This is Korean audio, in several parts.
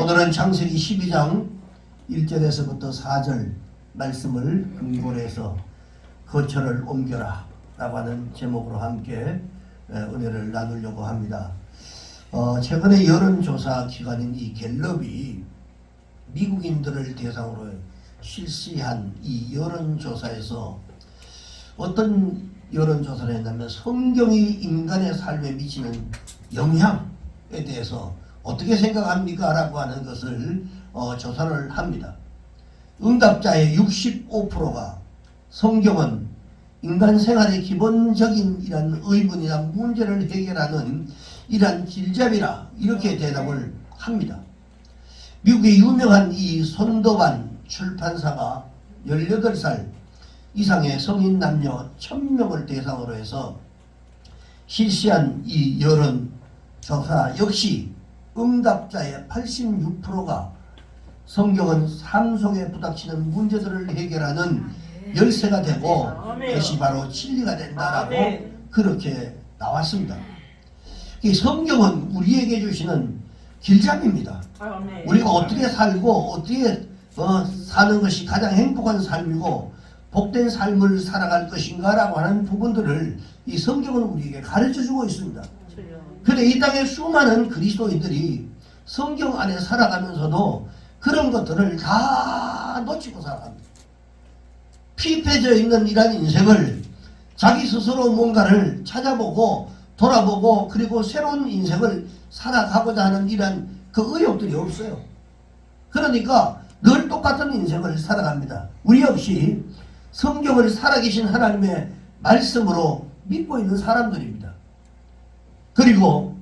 오늘은 창세기 12장 1절에서부터 4절 말씀을 근거로 해서 거처를 옮겨라 라고 하는 제목으로 함께 은혜를 나누려고 합니다. 최근에 여론조사 기관인 이 갤럽이 미국인들을 대상으로 실시한 이 여론조사에서 어떤 여론조사를 했냐면 성경이 인간의 삶에 미치는 영향에 대해서 어떻게 생각합니까? 라고 하는 것을 조사를 합니다. 응답자의 65%가 성경은 인간 생활의 기본적인 이런 의문이나 문제를 해결하는 이러한 길잡이라 이렇게 대답을 합니다. 미국의 유명한 이 손도반 출판사가 18살 이상의 성인 남녀 1000명을 대상으로 해서 실시한 이 여론조사 역시 응답자의 86%가 성경은 삶 속에 부닥치는 문제들을 해결하는 열쇠가 되고 그것이 바로 진리가 된다라고 그렇게 나왔습니다. 이 성경은 우리에게 주시는 길잡이입니다. 우리가 어떻게 살고 어떻게 사는 것이 가장 행복한 삶이고 복된 삶을 살아갈 것인가 라고 하는 부분들을 이 성경은 우리에게 가르쳐주고 있습니다. 그런데 이 땅에 수많은 그리스도인들이 성경 안에 살아가면서도 그런 것들을 다 놓치고 살아갑니다. 피폐져 있는 이러한 인생을 자기 스스로 뭔가를 찾아보고 돌아보고 그리고 새로운 인생을 살아가고자 하는 이러한 그 의욕들이 없어요. 그러니까 늘 똑같은 인생을 살아갑니다. 우리 역시 성경을 살아계신 하나님의 말씀으로 믿고 있는 사람들입니다. 그리고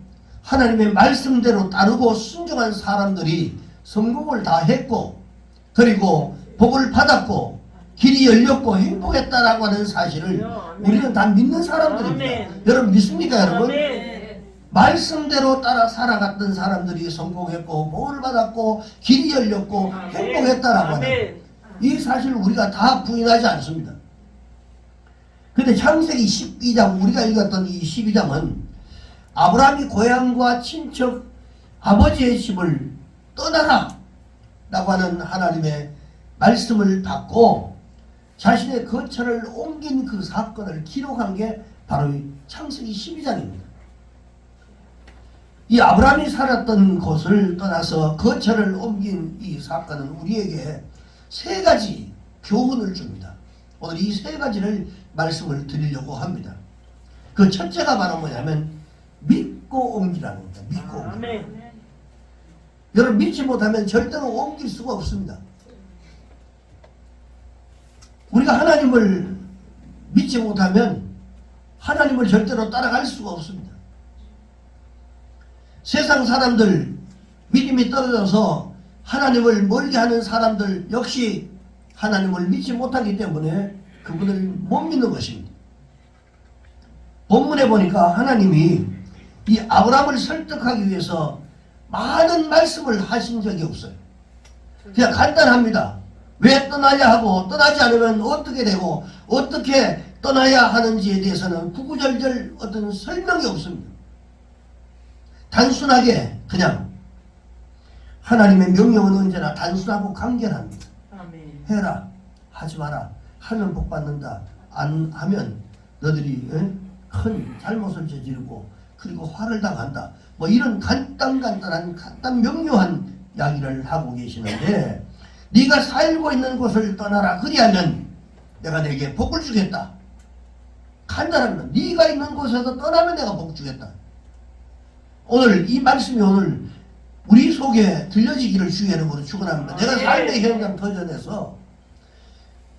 하나님의 말씀대로 따르고 순종한 사람들이 성공을 다 했고 그리고 복을 받았고 길이 열렸고 행복했다라고 하는 사실을 우리는 다 믿는 사람들입니다. 여러분 믿습니까 여러분? 말씀대로 따라 살아갔던 사람들이 성공했고 복을 받았고 길이 열렸고 행복했다라고 하는 이 사실을 우리가 다 부인하지 않습니다. 근데 창세기 12장 우리가 읽었던 이 12장은 아브라함이 고향과 친척 아버지의 집을 떠나라 라고 하는 하나님의 말씀을 받고 자신의 거처를 옮긴 그 사건을 기록한 게 바로 이 창세기 12장입니다. 이 아브라함이 살았던 곳을 떠나서 거처를 옮긴 이 사건은 우리에게 세 가지 교훈을 줍니다. 오늘 이 세 가지를 말씀을 드리려고 합니다. 그 첫째가 바로 뭐냐면 믿고 옮기라는 겁니다. 믿고 옮기라. 여러분 믿지 못하면 절대로 옮길 수가 없습니다. 우리가 하나님을 믿지 못하면 하나님을 절대로 따라갈 수가 없습니다. 세상 사람들 믿음이 떨어져서 하나님을 멀게 하는 사람들 역시 하나님을 믿지 못하기 때문에 그분을 못 믿는 것입니다. 본문에 보니까 하나님이 이 아브라함을 설득하기 위해서 많은 말씀을 하신 적이 없어요. 그냥 간단합니다. 왜 떠나야 하고 떠나지 않으면 어떻게 되고 어떻게 떠나야 하는지에 대해서는 구구절절 어떤 설명이 없습니다. 단순하게 그냥 하나님의 명령은 언제나 단순하고 간결합니다. 해라 하지 마라 하면 복 받는다 안 하면 너희들이 큰 잘못을 저지르고 그리고 화를 당한다 뭐 이런 간단 명료한 이야기를 하고 계시는데 네가 살고 있는 곳을 떠나라 그리하면 내가 네게 복을 주겠다. 간단합니다. 네가 있는 곳에서 떠나면 내가 복 주겠다. 오늘 이 말씀이 오늘 우리 속에 들려지기를 주의 이름으로 축원합니다. 내가 삶의 현장 터전에서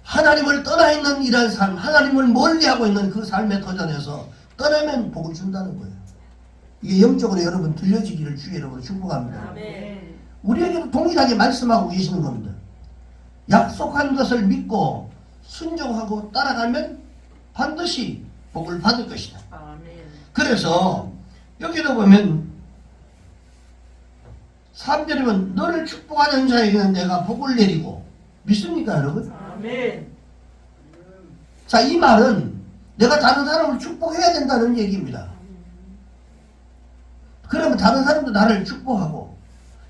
하나님을 떠나 있는 이러한 삶, 하나님을 멀리하고 있는 그 삶의 터전에서 떠나면 복을 준다는 거예요. 이게 영적으로 여러분 들려지기를 주의 이름으로 축복합니다. 우리에게도 동일하게 말씀하고 계시는 겁니다. 약속한 것을 믿고 순종하고 따라가면 반드시 복을 받을 것이다. 그래서 여기도 보면 3절이면 너를 축복하는 자에게는 내가 복을 내리고 믿습니까 여러분? 아멘. 자, 이 말은 내가 다른 사람을 축복해야 된다는 얘기입니다. 그러면 다른 사람도 나를 축복하고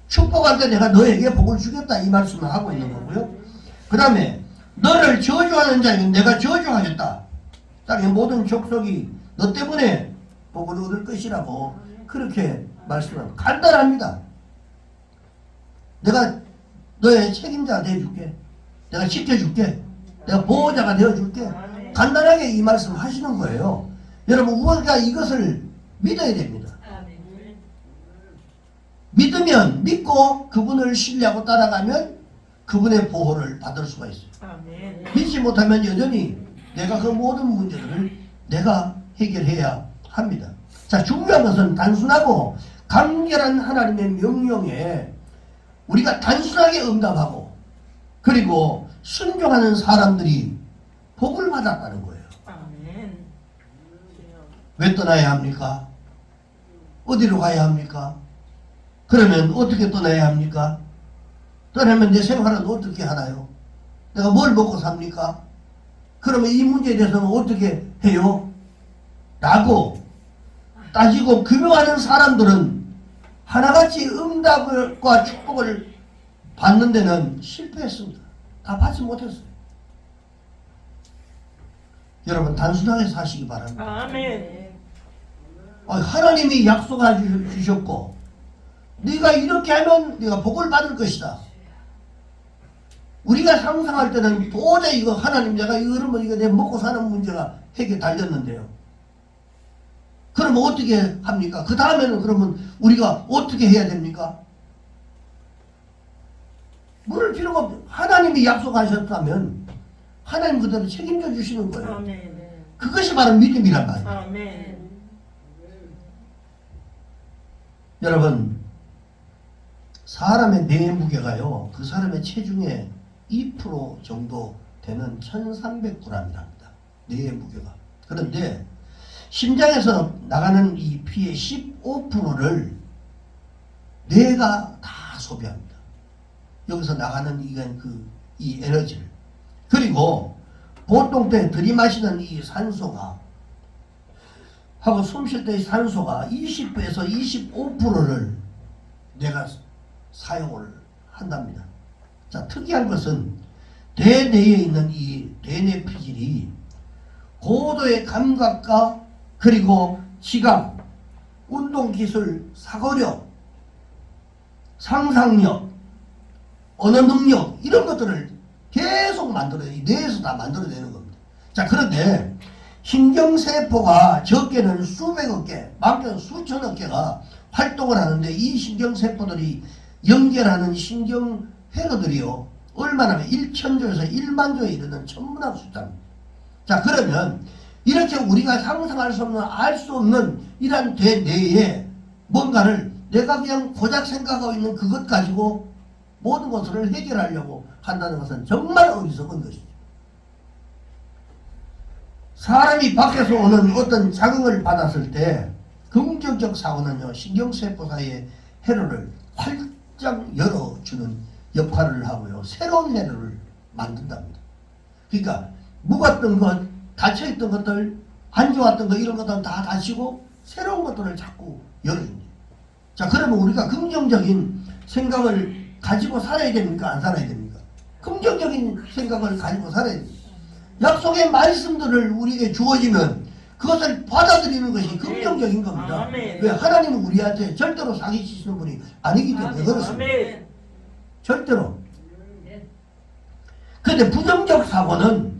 축복할 때 내가 너에게 복을 주겠다 이 말씀을 하고 있는 거고요. 그 다음에 너를 저주하는 자에게 내가 저주하겠다. 땅의 모든 족속이 너 때문에 복을 얻을 것이라고 그렇게 말씀합니다. 간단합니다. 내가 너의 책임자가 되어줄게. 내가 지켜줄게. 내가 보호자가 되어줄게. 간단하게 이 말씀 하시는 거예요. 여러분 우리가 이것을 믿어야 됩니다. 믿으면 믿고 그분을 신뢰하고 따라가면 그분의 보호를 받을 수가 있어요. 믿지 못하면 여전히 내가 그 모든 문제들을 내가 해결해야 합니다. 자, 중요한 것은 단순하고 간결한 하나님의 명령에 우리가 단순하게 응답하고 그리고 순종하는 사람들이 복을 받았다는 거예요. 왜 떠나야 합니까? 어디로 가야 합니까? 그러면 어떻게 떠나야 합니까? 떠나면 내 생활은 어떻게 하나요? 내가 뭘 먹고 삽니까? 그러면 이 문제에 대해서는 어떻게 해요? 라고 따지고 규명하는 사람들은 하나같이 응답과 축복을 받는 데는 실패했습니다. 다 받지 못했어요. 여러분 단순하게 사시기 바랍니다. 아멘. 하나님이 약속해 주셨고 네가 이렇게 하면 네가 복을 받을 것이다. 우리가 상상할 때는 도저히 이거 하나님 내가 이러면 이거 내 먹고 사는 문제가 핵에 달렸는데요. 그러면 어떻게 합니까? 그 다음에는 그러면 우리가 어떻게 해야 됩니까? 물을 필요가 없죠. 하나님이 약속하셨다면 하나님 그대로 책임져 주시는 거예요. 아멘. 그것이 바로 믿음이란 말이에요. 아멘. 여러분 사람의 뇌 무게가요 그 사람의 체중의 2% 정도 되는 1300g이랍니다. 뇌의 무게가. 그런데 심장에서 나가는 이 피의 15%를 뇌가 다 소비합니다. 여기서 나가는 이 에너지를. 그리고 보통 때 들이마시는 이 산소가 하고 숨 쉴 때의 산소가 20배에서 25%를 뇌가 사용을 한답니다. 자, 특이한 것은 뇌내에 있는 이 뇌내 피질이 고도의 감각과 그리고 지각, 운동기술, 사고력, 상상력, 언어 능력 이런 것들을 계속 만들어내요. 뇌에서 다 만들어내는 겁니다. 자, 그런데 신경세포가 적게는 수백억 개, 많게는 수천억 개가 활동을 하는데 이 신경세포들이 연결하는 신경회로들이요 얼마나 1천조에서 1만조에 이르는 천문학 숫자입니다. 자, 그러면 이렇게 우리가 상상할 수 없는 알 수 없는 이러한 뇌에 뭔가를 내가 그냥 고작 생각하고 있는 그것 가지고 모든 것을 해결하려고 한다는 것은 정말 어리석은 것이죠. 사람이 밖에서 오는 어떤 자극을 받았을 때 긍정적 사고는요 신경세포 사이의 회로를 활짝 열어주는 역할을 하고요 새로운 회로를 만든답니다. 그러니까 묵었던 것, 닫혀있던 것들, 안 좋았던 것 이런 것들은 다 닫히고 새로운 것들을 자꾸 열어줍니다. 자, 그러면 우리가 긍정적인 생각을 가지고 살아야 됩니까? 안 살아야 됩니까? 긍정적인 생각을 가지고 살아야 됩니다. 약속의 말씀들을 우리에게 주어지면 그것을 받아들이는 것이 긍정적인 겁니다. 왜? 하나님은 우리한테 절대로 사기치시는 분이 아니기 때문에 그렇습니다. 절대로. 그런데 부정적 사고는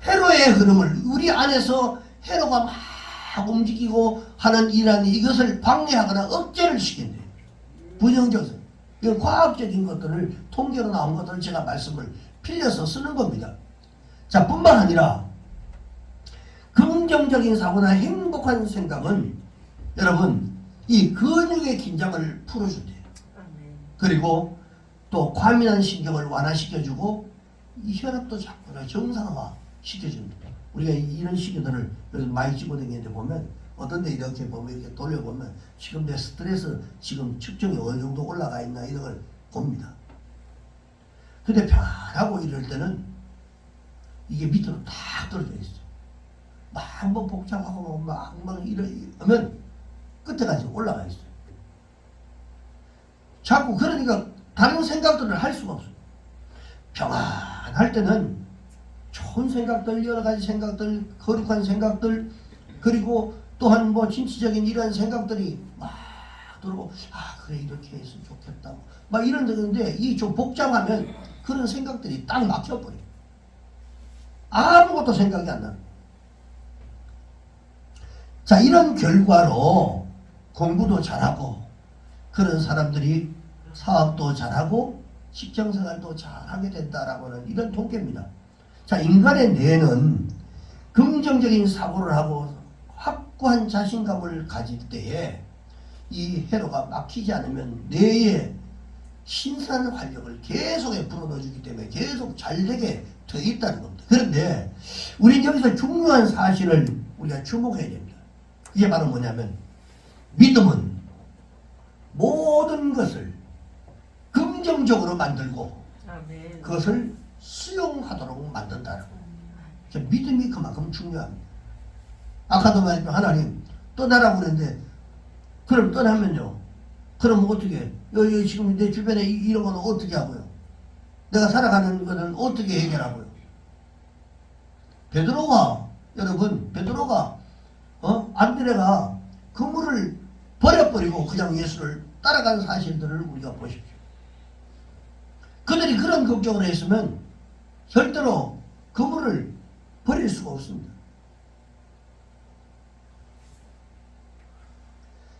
회로의 흐름을 우리 안에서 회로가 막 움직이고 하는 이것을 방해하거나 억제를 시킨대요. 부정적 사고. 이건 과학적인 것들을 통계로 나온 것들을 제가 말씀을 빌려서 쓰는 겁니다. 자, 뿐만 아니라 긍정적인 사고나 행복한 생각은 여러분 이 근육의 긴장을 풀어준대요. 그리고 또 과민한 신경을 완화시켜주고 이 혈압도 자꾸 정상화 시켜줍니다. 우리가 이런 시계들을 많이 집어당기는데 보면 어떤 데 이렇게 보면 이렇게 돌려보면 지금 내 스트레스 지금 측정이 어느 정도 올라가 있나 이런 걸 봅니다. 근데 편하고 이럴 때는 이게 밑으로 탁 떨어져 있어요. 막 뭐 복잡하고 막 이러면 끝에까지 올라가 있어요. 자꾸 그러니까 다른 생각들을 할 수가 없어요. 평안할 때는 좋은 생각들, 여러 가지 생각들, 거룩한 생각들, 그리고 또한 뭐 진취적인 이런 생각들이 막 들어오고, 아 그래 이렇게 했으면 좋겠다 막 이런 데인데, 이 좀 복잡하면 그런 생각들이 딱 막혀버려요. 아무것도 생각이 안 나요. 자, 이런 결과로 공부도 잘하고 그런 사람들이 사업도 잘하고 직장생활도 잘하게 된다라고 하는 이런 통계입니다. 자, 인간의 뇌는 긍정적인 사고를 하고 확고한 자신감을 가질 때에 이 회로가 막히지 않으면 뇌에 신선한 활력을 계속 불어넣어주기 때문에 계속 잘 되게 되어 있다는 겁니다. 그런데 우리는 여기서 중요한 사실을 우리가 주목해야 됩니다. 그게 바로 뭐냐면, 믿음은 모든 것을 긍정적으로 만들고 그것을 수용하도록 만든다는 거예요. 믿음이 그만큼 중요합니다. 아까도 말했지만 하나님 떠나라고 그랬는데, 그럼 떠나면요, 그럼 어떻게, 여기 지금 내 주변에 이런 거는 어떻게 하고요? 내가 살아가는 거는 어떻게 해결하고요? 베드로가, 여러분, 베드로가 안드레가 그물을 버려버리고 그냥 예수를 따라간 사실들을 우리가 보십시오. 그들이 그런 걱정을 했으면 절대로 그물을 버릴 수가 없습니다.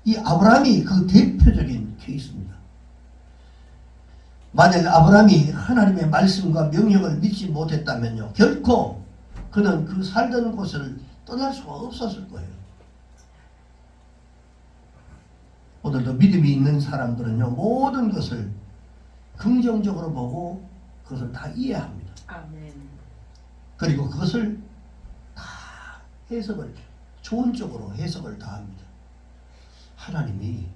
이 아브라함이 그 대표적인 케이스입니다. 만약 아브라함이 하나님의 말씀과 명령을 믿지 못했다면요, 결코 그는 그 살던 곳을 떠날 수가 없었을 거예요. 오늘도 믿음이 있는 사람들은요, 모든 것을 긍정적으로 보고 그것을 다 이해합니다. 아멘. 그리고 그것을 다 해석을, 좋은 쪽으로 해석을 다 합니다. 하나님이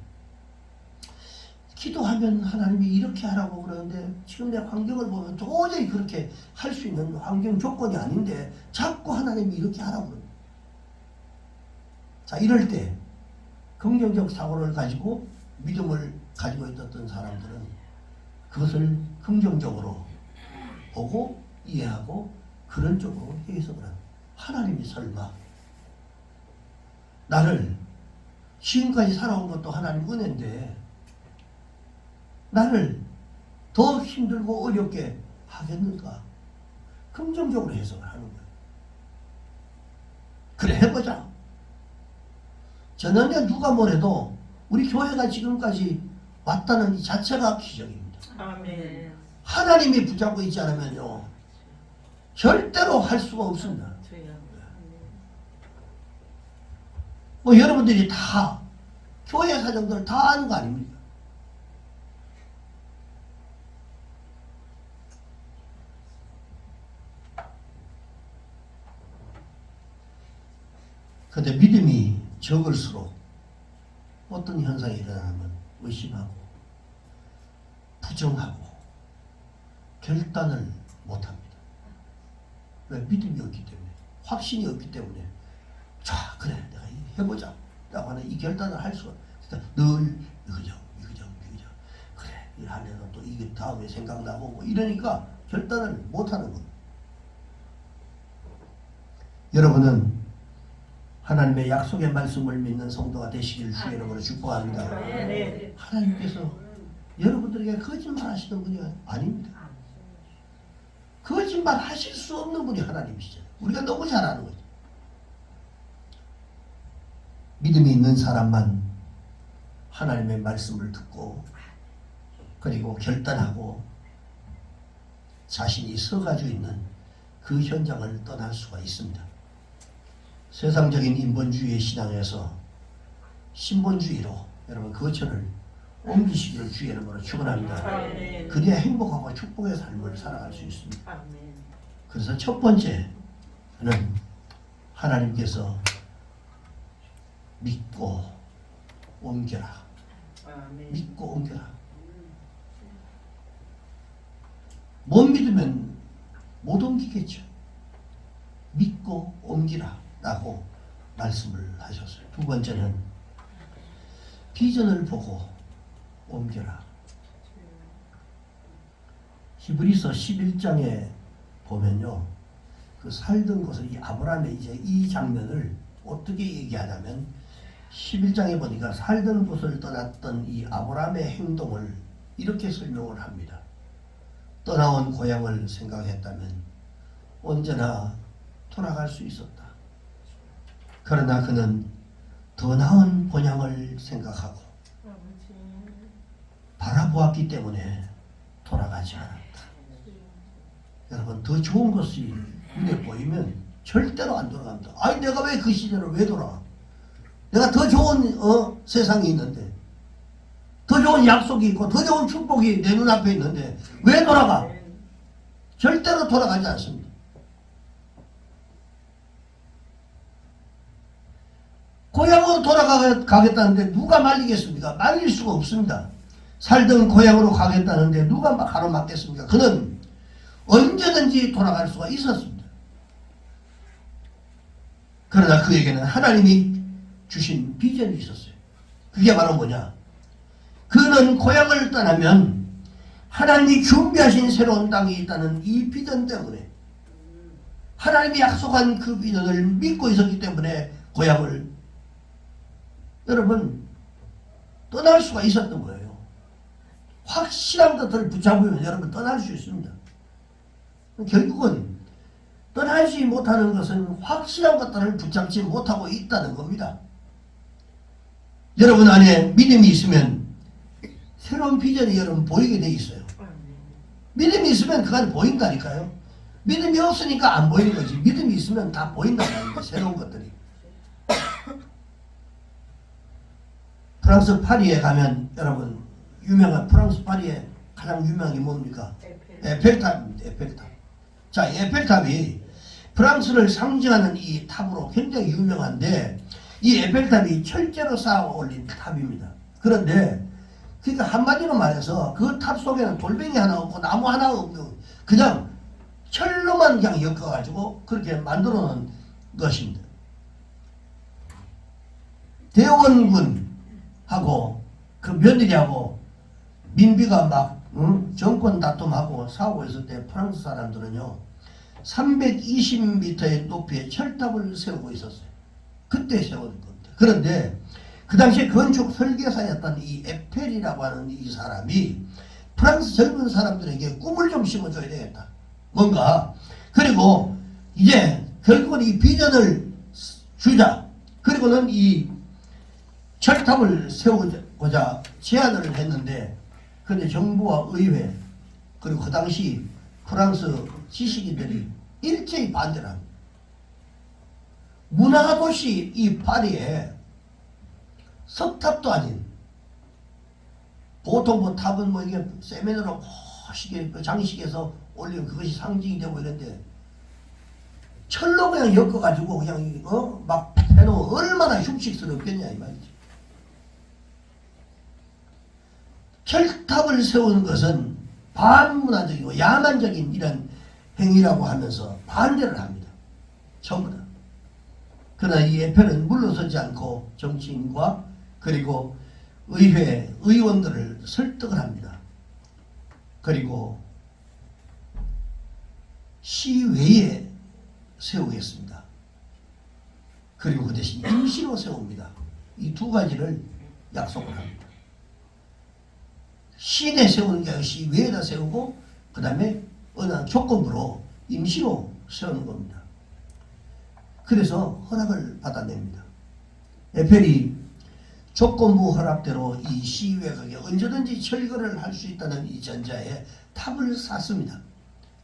기도하면 하나님이 이렇게 하라고 그러는데 지금 내 환경을 보면 도저히 그렇게 할 수 있는 환경 조건이 아닌데 자꾸 하나님이 이렇게 하라고 그럽니다. 자, 이럴 때 긍정적 사고를 가지고 믿음을 가지고 있었던 사람들은 그것을 긍정적으로 보고 이해하고 그런 쪽으로 해석을 합니다. 하나님이 설마 나를 지금까지 살아온 것도 하나님 은혜인데 나를 더 힘들고 어렵게 하겠는가? 긍정적으로 해석을 하는 거예요. 그래, 해보자. 저는 누가 뭐래도 우리 교회가 지금까지 왔다는 이 자체가 기적입니다. 아멘. 하나님이 붙잡고 있지 않으면요, 절대로 할 수가 없습니다. 뭐 여러분들이 다 교회 사정들 다 아는 거 아닙니까? 그런데 믿음이 적을수록 어떤 현상이 일어나면 의심하고 부정하고 결단을 못합니다. 왜? 믿음이 없기 때문에, 확신이 없기 때문에. 자, 그래, 내가 해보자 라고 하는 이 결단을 할 수가, 늘 이거죠. 그래, 이 안에서 또 이게 다음에 생각나고 뭐 이러니까 결단을 못하는 겁니다. 여러분은 하나님의 약속의 말씀을 믿는 성도가 되시길 주의 이름으로 축복합니다. 하나님께서 여러분들에게 거짓말 하시는 분이 아닙니다. 거짓말 하실 수 없는 분이 하나님이시잖아요. 우리가 너무 잘 아는 거죠. 믿음이 있는 사람만 하나님의 말씀을 듣고 그리고 결단하고 자신이 서가지고 있는 그 현장을 떠날 수가 있습니다. 세상적인 인본주의의 신앙에서 신본주의로 여러분 거처를 옮기시기를 주의 이름으로 축원합니다. 그래야 행복하고 축복의 삶을 살아갈 수 있습니다. 그래서 첫 번째는 하나님께서 믿고 옮겨라. 믿고 옮겨라. 못 믿으면 못 옮기겠죠. 믿고 옮기라 라고 말씀을 하셨어요. 두 번째는 비전을 보고 옮겨라. 히브리서 11장에 보면요, 그 살던 곳을 이 아브라함의 이제 이 장면을 어떻게 얘기하냐면 11장에 보니까 살던 곳을 떠났던 이 아브라함의 행동을 이렇게 설명을 합니다. 떠나온 고향을 생각했다면 언제나 돌아갈 수 있었다. 그러나 그는 더 나은 본향을 생각하고 바라보았기 때문에 돌아가지 않았다. 여러분, 더 좋은 것이 눈에 보이면 절대로 안 돌아갑니다. 아니, 내가 왜 그 시대를 왜 돌아가? 내가 더 좋은 세상이 있는데, 더 좋은 약속이 있고 더 좋은 축복이 내 눈앞에 있는데 왜 돌아가? 절대로 돌아가지 않습니다. 고향으로 돌아가겠다는데 누가 말리겠습니까? 말릴 수가 없습니다. 살던 고향으로 가겠다는데 누가 가로막겠습니까? 그는 언제든지 돌아갈 수가 있었습니다. 그러나 그에게는 하나님이 주신 비전이 있었어요. 그게 바로 뭐냐? 그는 고향을 떠나면 하나님이 준비하신 새로운 땅이 있다는 이 비전 때문에, 하나님이 약속한 그 비전을 믿고 있었기 때문에 고향을, 여러분, 떠날 수가 있었던 거예요. 확실한 것들을 붙잡으면 여러분 떠날 수 있습니다. 결국은 떠나지 못하는 것은 확실한 것들을 붙잡지 못하고 있다는 겁니다. 여러분 안에 믿음이 있으면 새로운 비전이 여러분 보이게 돼 있어요. 믿음이 있으면 그간 보인다니까요. 믿음이 없으니까 안 보이는 거지. 믿음이 있으면 다 보인다는 거예요. 새로운 것들이. 프랑스 파리에 가면 여러분, 유명한 프랑스 파리에 가장 유명한 게 뭡니까? 에펠탑입니다. 에펠탑. 자, 에펠탑이 프랑스를 상징하는 이 탑으로 굉장히 유명한데, 이 에펠탑이 철제로 쌓아 올린 탑입니다. 그런데 그러니까 한마디로 말해서 그 탑 속에는 돌멩이 하나 없고 나무 하나 없고 그냥 철로만 그냥 엮어가지고 그렇게 만들어 놓은 것입니다. 대원군하고 그 며느리하고 민비가 막 정권 다툼하고 싸우고 있을 때 프랑스 사람들은요 320m의 높이의 철탑을 세우고 있었어요. 그때 세운 겁니다. 그런데 그 당시에 건축 설계사였던 이 에펠이라고 하는 이 사람이 프랑스 젊은 사람들에게 꿈을 좀 심어줘야 되겠다. 뭔가. 그리고 이제 결국은 이 비전을 주자. 그리고는 이 철탑을 세우고자 제안을 했는데, 근데 정부와 의회 그리고 그 당시 프랑스 지식인들이 일제히 반대를 합니다. 문화도시 이 파리에 석탑도 아닌, 보통 뭐 탑은 뭐 이게 세면으로 멋있게 그 장식해서 올리면 그것이 상징이 되고 이런데 철로 그냥 엮어가지고 그냥 막 해놓으면 얼마나 흉측스럽겠냐 이 말이지. 철탑을 세우는 것은 반문화적이고 야만적인 이런 행위라고 하면서 반대를 합니다. 전부 다. 그러나 이 에펠은 물러서지 않고 정치인과 그리고 의회 의원들을 설득을 합니다. 그리고 시외에 세우겠습니다. 그리고 그 대신 임시로 세웁니다. 이 두 가지를 약속을 합니다. 시내 세우는 게 아니라 시외에다 세우고 그 다음에 어느 조건부로 임시로 세우는 겁니다. 그래서 허락을 받아냅니다. 에펠이 조건부 허락대로 이 시위가 언제든지 철거를 할 수 있다는 이 전자에 탑을 쌓습니다.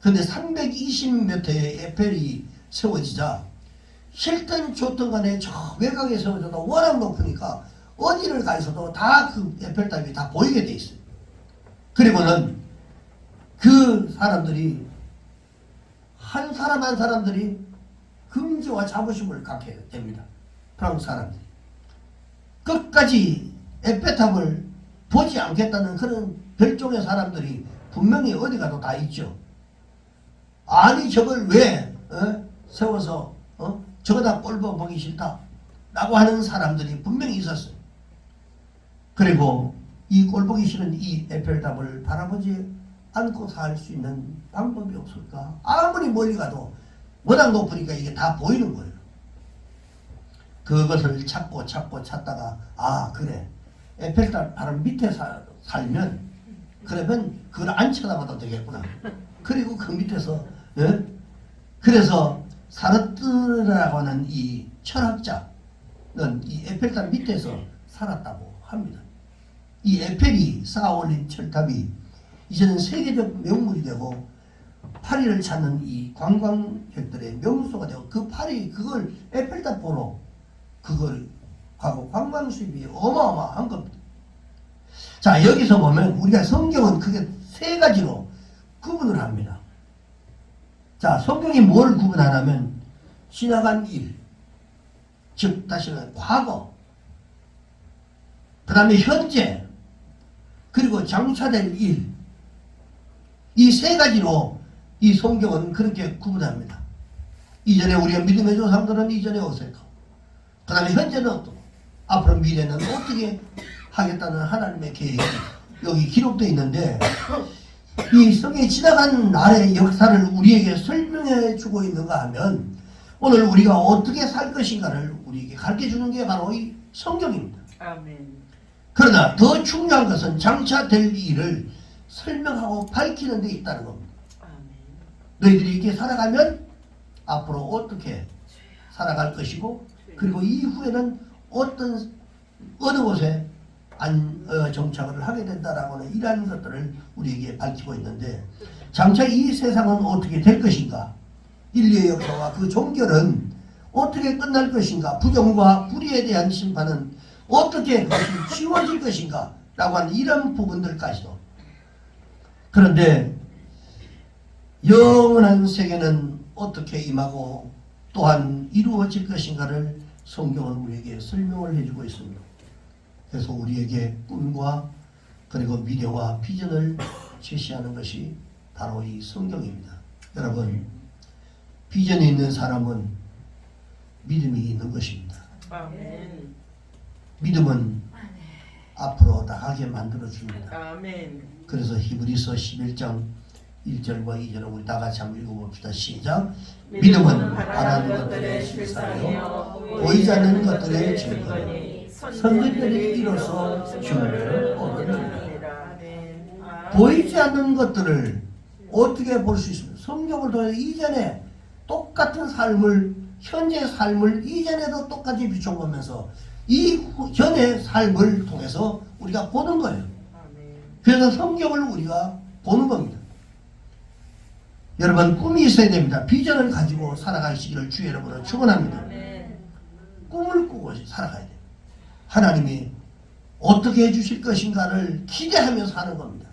그런데 320m의 에펠이 세워지자 싫든 좋든 간에 저 외곽에 세워져도 워낙 높으니까 어디를 가 있어도 다 그 에펠탑이 다 보이게 돼 있어요. 그리고는 그 사람들이 한 사람 한 사람들이 긍지와 자부심을 갖게 됩니다. 프랑스 사람들이. 끝까지 에펠탑을 보지 않겠다는 그런 별종의 사람들이 분명히 어디 가도 다 있죠. 아니 저걸 왜 세워서 저거다 꼴보 보기 싫다 라고 하는 사람들이 분명히 있었어요. 그리고 이 꼴보기 싫은 이 에펠탑을 바라보지 안고 살 수 있는 방법이 없을까? 아무리 멀리 가도 워낙 높으니까 이게 다 보이는 거예요. 그것을 찾다가 아 그래 에펠탑 바로 밑에 살면 그러면 그걸 안 쳐다봐도 되겠구나. 그리고 그 밑에서 그래서 사르트르라고 하는 이 철학자는 이 에펠탑 밑에서 살았다고 합니다. 이 에펠이 쌓아올린 철탑이 이제는 세계적 명물이 되고 파리를 찾는 이 관광객들의 명소가 되고 그 파리 그걸 에펠탑 보러 그걸 하고 관광 수입이 어마어마한 겁니다. 자 여기서 보면 우리가 성경은 크게 세 가지로 구분을 합니다. 자 성경이 뭘 구분하냐면 지나간 일, 즉 다시 말해 과거, 그 다음에 현재, 그리고 장차될 일, 이 세 가지로 이 성경은 그렇게 구분합니다. 이전에 우리가 믿음의 조상들은 이전에 어색하고 그 다음에 현재는 어떻고 앞으로 미래는 어떻게 하겠다는 하나님의 계획이 여기 기록되어 있는데 이 성경에 지나간 날의 역사를 우리에게 설명해 주고 있는가 하면 오늘 우리가 어떻게 살 것인가를 우리에게 가르쳐 주는 게 바로 이 성경입니다. 아멘. 그러나 더 중요한 것은 장차 될 일을 설명하고 밝히는 데 있다는 겁니다. 아멘. 너희들이 이렇게 살아가면 앞으로 어떻게 살아갈 것이고 그리고 이후에는 어느 곳에 정착을 하게 된다라고 하는 이러한 것들을 우리에게 밝히고 있는데 장차 이 세상은 어떻게 될 것인가, 인류의 역사와 그 종결은 어떻게 끝날 것인가, 부정과 불의에 대한 심판은 어떻게 그것이 지워질 것인가 라고 하는 이런 부분들까지도. 그런데 영원한 세계는 어떻게 임하고 또한 이루어질 것인가를 성경은 우리에게 설명을 해주고 있습니다. 그래서 우리에게 꿈과 그리고 미래와 비전을 제시하는 것이 바로 이 성경입니다. 여러분, 비전이 있는 사람은 믿음이 있는 것입니다. 아멘. 믿음은 앞으로 나가게 만들어줍니다. 아멘. 그래서 히브리서 11장 1절과 2절을 우리 다 같이 한번 읽어봅시다. 시작. 믿음은 바라는 것들의 실상이요 보이지 않는 것들의 증거니 선들들이 이로써 주를 얻느니라. 보이지 않는 것들을 어떻게 볼 수 있습니까? 성경을 통해서 이전에 똑같은 삶을 현재 삶을 이전에도 똑같이 비춰보면서 이전의 삶을 통해서 우리가 보는 거예요. 그래서 성경을 우리가 보는 겁니다. 여러분 꿈이 있어야 됩니다. 비전을 가지고 살아가시기를 주 여러분을 축원합니다. 꿈을 꾸고 살아가야 돼요. 하나님이 어떻게 해주실 것인가를 기대하며 사는 겁니다.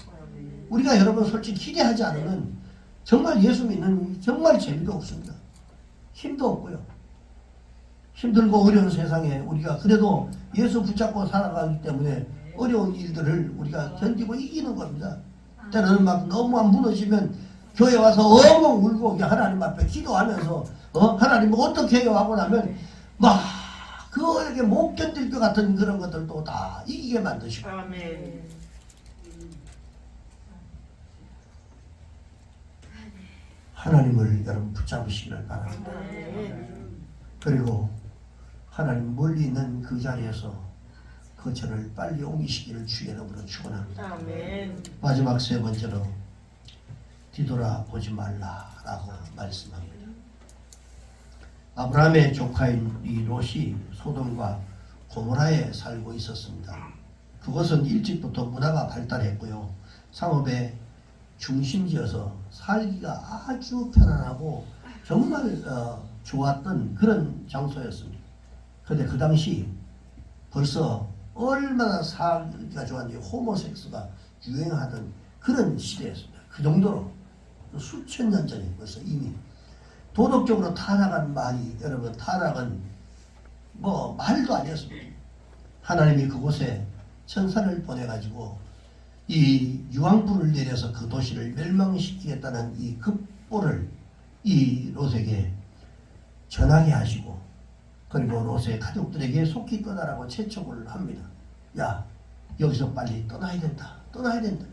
우리가 여러분 솔직히 기대하지 않으면 정말 예수 믿는 정말 재미도 없습니다. 힘도 없고요. 힘들고 어려운 세상에 우리가 그래도 예수 붙잡고 살아가기 때문에 어려운 일들을 우리가 견디고 이기는 겁니다. 때로는 막 너무 무너지면 교회 와서 엉엉 울고 하나님 앞에 기도하면서 하나님 어떻게 해요 하고 나면 막 그에게 못 견딜 것 같은 그런 것들도 다 이기게 만드시고. 아멘. 하나님을 여러분 붙잡으시기를 바랍니다. 그리고 하나님 멀리 있는 그 자리에서 그 저를 빨리 옮기시기를 주의 이름으로 축원합니다. 아멘. 마지막 세 번째로 뒤돌아보지 말라라고 말씀합니다. 아브라함의 조카인 이 롯이 소돔과 고모라에 살고 있었습니다. 그것은 일찍부터 문화가 발달했고요. 상업의 중심지여서 살기가 아주 편안하고 정말 좋았던 그런 장소였습니다. 그런데 그 당시 벌써 얼마나 살기가 좋았는지 호모섹스가 유행하던 그런 시대였습니다. 그 정도로 수천 년 전에 벌써 이미 도덕적으로 타락한 말이 여러분 타락은 뭐 말도 아니었습니다. 하나님이 그곳에 천사를 보내가지고 이 유황불을 내려서 그 도시를 멸망시키겠다는 이 급보를 이 롯에게 전하게 하시고 그리고 롯의 가족들에게 속히 떠나라고 채촉을 합니다. 야 여기서 빨리 떠나야 된다. 떠나야 된다.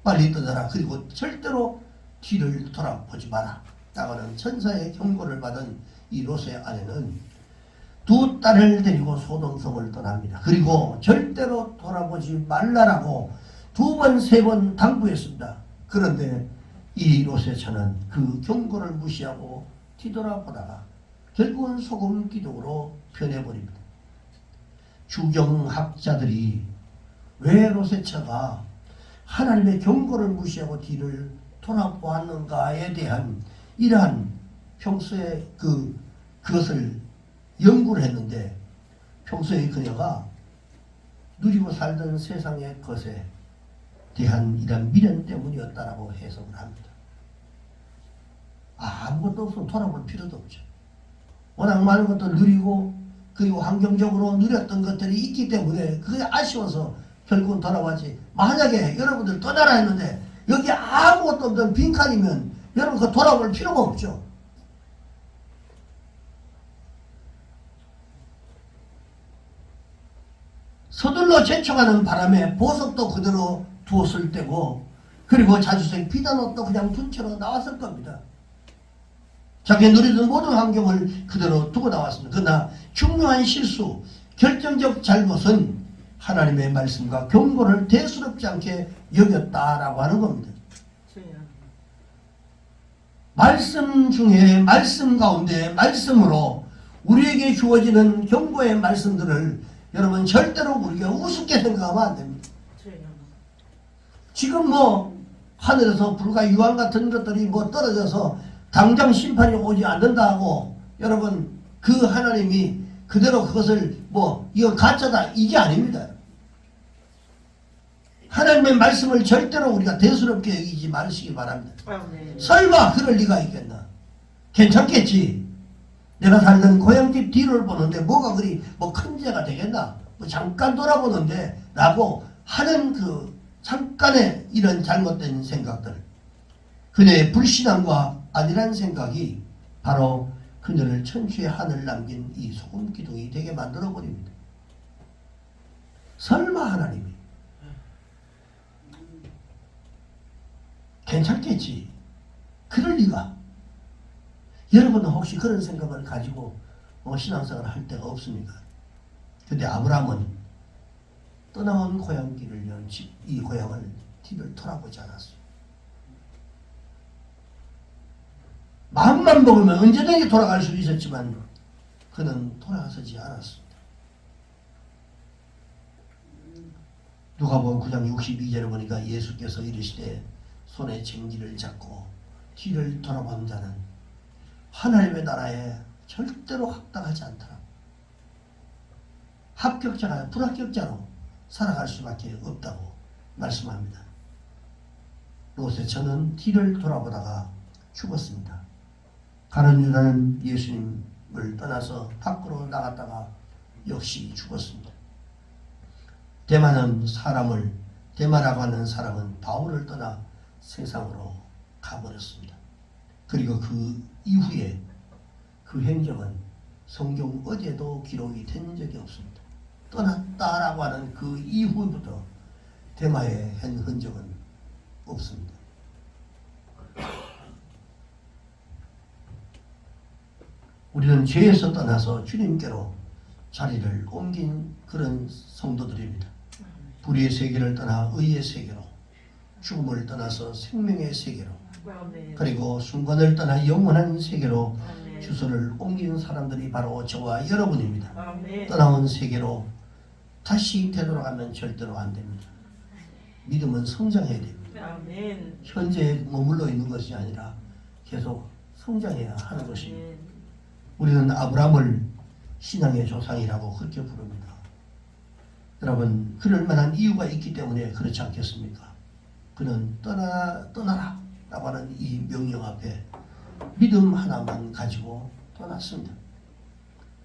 빨리 떠나라. 그리고 절대로 뒤를 돌아보지 마라. 라고는 천사의 경고를 받은 이 롯의 아내는 두 딸을 데리고 소돔성을 떠납니다. 그리고 절대로 돌아보지 말라라고 2번, 3번 당부했습니다. 그런데 이 롯의 처는 그 경고를 무시하고 뒤돌아보다가 결국은 소금 기둥으로 변해버립니다. 주경학자들이 왜 롯의 처가 하나님의 경고를 무시하고 뒤를 돌아보았는가에 대한 이러한 평소에 그것을 연구를 했는데, 평소에 그녀가 누리고 살던 세상의 것에 대한 이런 미련 때문이었다라고 해석을 합니다. 아무것도 없으면 돌아볼 필요도 없죠. 워낙 많은 것도 누리고 그리고 환경적으로 누렸던 것들이 있기 때문에 그게 아쉬워서 결국은 돌아와지. 만약에 여러분들 떠나라 했는데 여기 아무것도 없는 빈칸이면 여러분 그 돌아볼 필요가 없죠. 서둘러 제쳐가는 바람에 보석도 그대로 두었을 때고, 그리고 자주색 비단 옷도 그냥 둔 채로 나왔을 겁니다. 자기 누리던 모든 환경을 그대로 두고 나왔습니다. 그러나 중요한 실수, 결정적 잘못은 하나님의 말씀과 경고를 대수롭지 않게 여겼다라고 하는 겁니다. 말씀 중에 말씀 가운데 말씀으로 우리에게 주어지는 경고의 말씀들을 여러분 절대로 우리가 우습게 생각하면 안 됩니다. 지금 하늘에서 불과 유황 같은 것들이 떨어져서 당장 심판이 오지 않는다고 여러분 그 하나님이 그대로 그것을 이거 가짜다 이게 아닙니다. 하나님의 말씀을 절대로 우리가 대수롭게 여기지 말으시기 바랍니다. 설마 그럴 리가 있겠나? 괜찮겠지. 내가 살던 고향집 뒤를 보는데 뭐가 그리 큰 죄가 되겠나? 잠깐 돌아보는데 라고 하는 그 잠깐의 이런 잘못된 생각들, 그녀의 불신앙과 아니란 생각이 바로 그녀를 천추의 하늘 남긴 이 소금 기둥이 되게 만들어 버립니다. 설마 하나님이 괜찮겠지. 그럴 리가. 여러분은 혹시 그런 생각을 가지고 신앙생활을 할 때가 없습니까? 근데 아브라함은 떠나온 고향길을 연 이 고향을 뒤를 돌아보지 않았어요. 마음만 먹으면 언제든지 돌아갈 수 있었지만 그는 돌아서지 않았습니다. 누가복음 9장 62절에 보니까 예수께서 이르시되 손에 쟁기를 잡고 뒤를 돌아본 자는 하나님의 나라에 절대로 합당하지 않더라. 합격자가 불합격자로 살아갈 수밖에 없다고 말씀합니다. 롯의 처는 뒤를 돌아보다가 죽었습니다. 가룟 유다는 예수님을 떠나서 밖으로 나갔다가 역시 죽었습니다. 데마라고 하는 사람은 바울을 떠나 세상으로 가버렸습니다. 그리고 그 이후에 그 행적은 성경 어디에도 기록이 된 적이 없습니다. 떠났다라고 하는 그 이후부터 데마의 흔적은 없습니다. 우리는 죄에서 떠나서 주님께로 자리를 옮긴 그런 성도들입니다. 불의의 세계를 떠나 의의 세계로, 죽음을 떠나서 생명의 세계로, 그리고 순간을 떠나 영원한 세계로 주소를 옮긴 사람들이 바로 저와 여러분입니다. 떠나온 세계로 다시 되돌아가면 절대로 안 됩니다. 믿음은 성장해야 됩니다. 현재 머물러 있는 것이 아니라 계속 성장해야 하는 것입니다. 우리는 아브라함을 신앙의 조상이라고 그렇게 부릅니다. 여러분, 그럴 만한 이유가 있기 때문에 그렇지 않겠습니까? 그는 떠나라 라고 하는 이 명령 앞에 믿음 하나만 가지고 떠났습니다.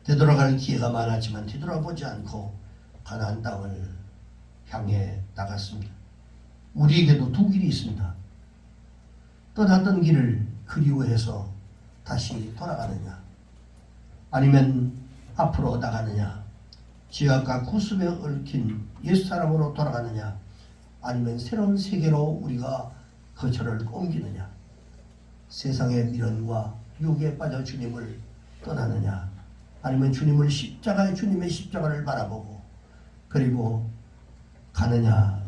되돌아갈 기회가 많았지만 되돌아보지 않고 가나안 땅을 향해 나갔습니다. 우리에게도 두 길이 있습니다. 떠났던 길을 그리워해서 다시 돌아가느냐, 아니면 앞으로 나가느냐, 죄악과 구습에 얽힌 옛사람으로 돌아가느냐, 아니면 새로운 세계로 우리가 거처를 옮기느냐, 세상의 미련과 유혹에 빠져 주님을 떠나느냐, 아니면 주님의 십자가를 바라보고 그리고 가느냐,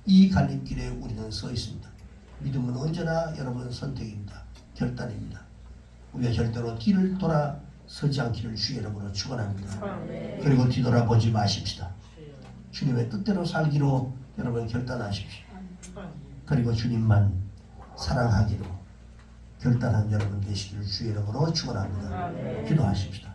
이 갈림길에 우리는 서 있습니다. 믿음은 언제나 여러분 선택입니다. 결단입니다. 우리가 절대로 뒤를 돌아서지 않기를 주의 이름으로 축원합니다. 그리고 뒤돌아보지 마십시다. 주님의 뜻대로 살기로 여러분 결단하십시오. 그리고 주님만 사랑하기로 결단한 여러분 되시기를 주의 이름으로 축원합니다. 기도하십시다.